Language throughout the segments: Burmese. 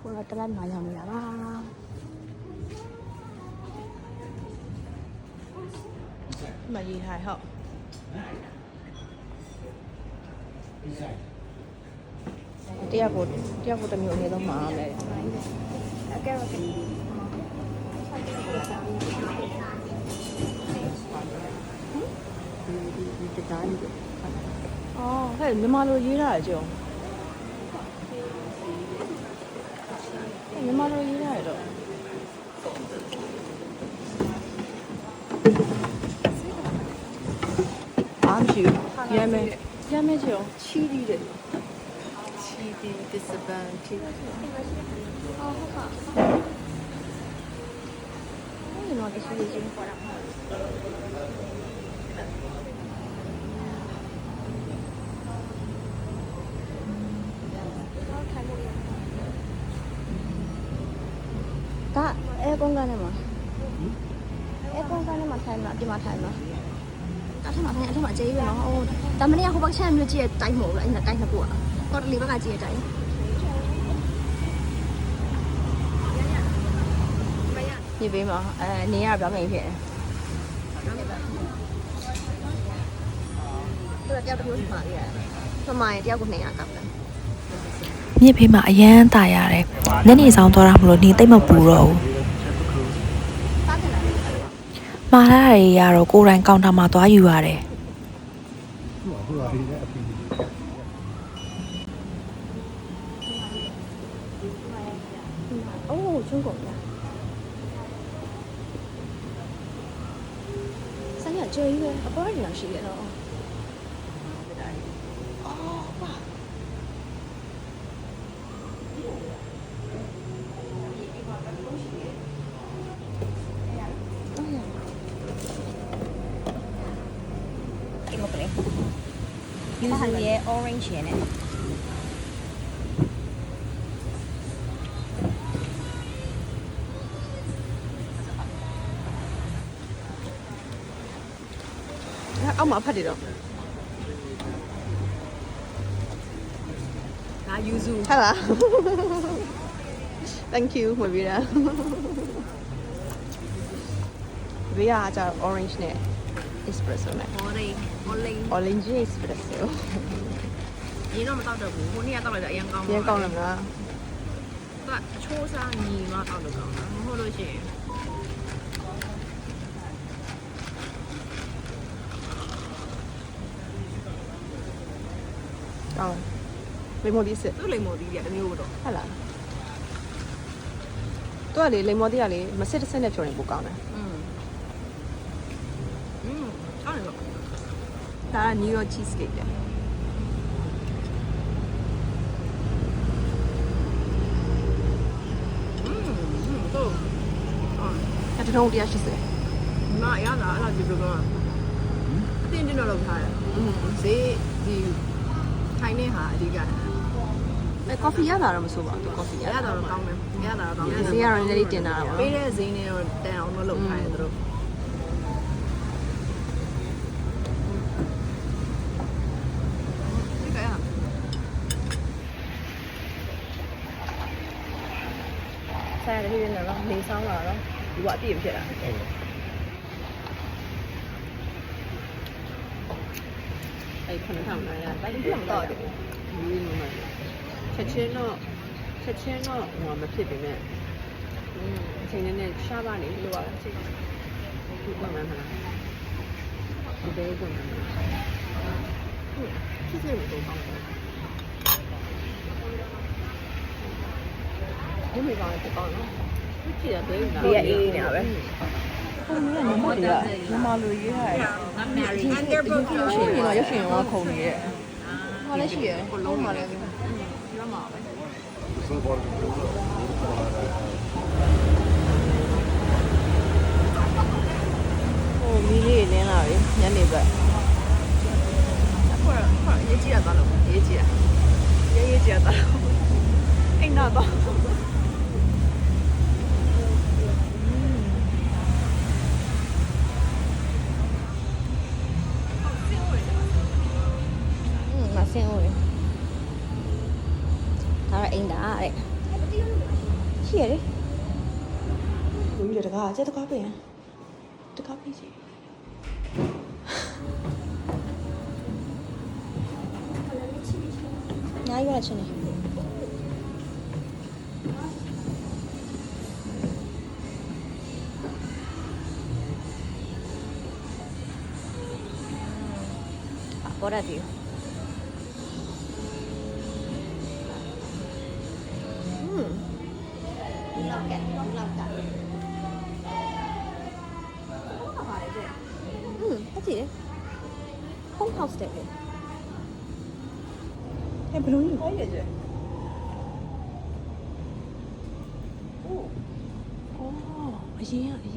ကိုတော့တလက်မှာရောက်နေတာပါမကြီးထိုင်ဟုတ်တရားကိုတမျိုးအနည်းဆုံးမှာမယ်အကဲတော့ဒီတိုင်းအော်ဟဲ့မြန်မာလိုရေးတာကြောမြန်မာလိုရေးတာတော့အားမရှိဘူးရမ်းမယ်ကြောချီးပြီးတယ်ချီးပြီး disadvantage အော်ဟုတ်ပါဒီတော့ဒီစီးချင်းပေါ်တာဒါအဲကွန်ကနေမှာအဲကွန်ကနေမှာထိုင်မှာဒီမှာထိုင်မှာအထမထိုင်အထမကျေးရနော်ဟိုဒါမနေ့ကဟိုဘက်ချမ်းမျိုးကြည့်တဲ့တိုင်းမဟုတ်လားအဲ့ဒါတိုင်းနှစ်ခုอ่ะကော်တလီဘက်ကကြည့်တဲ့တိုင်းညပေးမှာနေရပြောင်းနေဖြစ်တယ်တယောက်တစ်မျိုးမှာလေဖမိုင်းတယောက်ကို200ကပ်တယ်မြစ်ဖေးမှာအရန်ตายရတယ်ညနေဆောင်သွားတာမလို့နေသိမ့်မပူတော့ဘူးမှားလာရရတော့ကိုယ်တိုင်ကောင်တာမှာသွားယူရတယ်哦，中国的。三年只有一个，不知道这样是的哦。哦，哇。这个不嘞？柚子叶 orange 叶呢？အောက်မှာဖတ်တယ်တော့ငါယူစုဟုတ်လား thank you မပြေတာဘေးကကျတော့ orange နဲ့ espresso နဲ့ orange espresso ရေတော့မတောက်တော့ဘူးဟိုနေ့ကတောက်လိုက်တော့အရင်ကောင်းပါ ရန်ကောင်းလားမလား သူကချိုးစားညီမတောက်လို့ကောင်းတာမဟုတ်လို့ရှိရင်ကောင်းလေမိုဒီစစ် သူ့လိမ်မော်သီးတွေကတစ်မျိုးတော့ ဟုတ်လားသူကလေလေမော်တီးကလေမစစ်တစ်စက်နဲ့ဖြုံရင်ပိုကောင်းတယ်ကောင်းတယ်တော့ ဒါက New York cheese cake လေတော့အဲ့တထုံး180မအရသာအဲ့လိုဒီလိုတော့အတင်းတင်းတော့လောက်ထားတယ်ဈေးဒီထိုင်နေဟာအဓိကအဲ coffee ရတာတော့မဆိုပါဘူး coffee ရ ရ တာ တာတော့ကောင်းတယ်ရတာတော့ကောင်းတယ် ဈေးကတော့နည်းနည်းတင်တာပါ ပေးတဲ့ဈေးနဲ့တော့တန်အောင်တော့လုပ်ထားတယ်သူတို့ဆိုင်ရတယ်ဖြစ်နေတော့နေဆောင်လာတော့ဒီကအပြည့်ဖြစ်လာအဲ့ခဏထောင်လာရတိုက်ပြမတော့ဘူးချက်ချင်းတော့ဟိုမဖြစ်ပေမဲ့အချိန်နဲ့ရှားပါနေလို့ပါအချိန်ဒီကမှမလားဒီဘဲကမှမလားဖြစ်နေတော့ကောင်းတယ်ဒီမိကောင်လည်းကောင်းနော်ကြည့်ရသေးတယ်ဘေးအေးနေပါပဲဟိုမြန်မာလိုရေးထားတယ်ရုပ်ရှင်ကခုံနေရဲ့ဟာလည်းရှိရယ်လုံးမှာလည်းရမှာပဲဟိုမီးလေးနင်းလာပြီညနေဘက်အခုတော့ရေးကြည့်ရသွားလို့ရေးကြည့်ရသွားလို့အိမ်တော့ဆင်းဦးလေဒါရအိမ်ဒါတဲ့ ရှိရလေဘယ်လိုတကားကျတကားပြင်တကားပြင်စီညာရွက်ချင်းနေပေါ်ရတယ် ဟုတ်တယ်home house တဲ့လေဘယ်လိုလဲဟုတ်ရဲ့အော်အရင်ကအော်ဒီ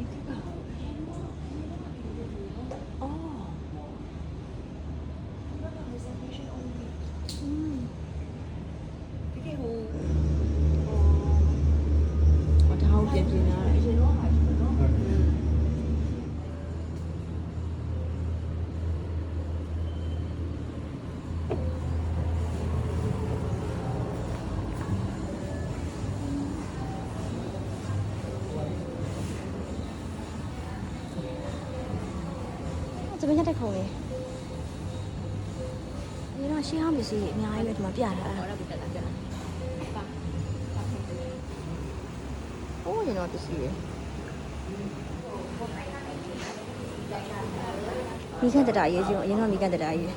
ဟိုဒါဟောပြင်ပြင်လာတယ်အရင်တော့这边在空嘞，你那幸好没事，你还以为怎么变了？哦，你那不是？你看这大爷就，你那没看这大爷。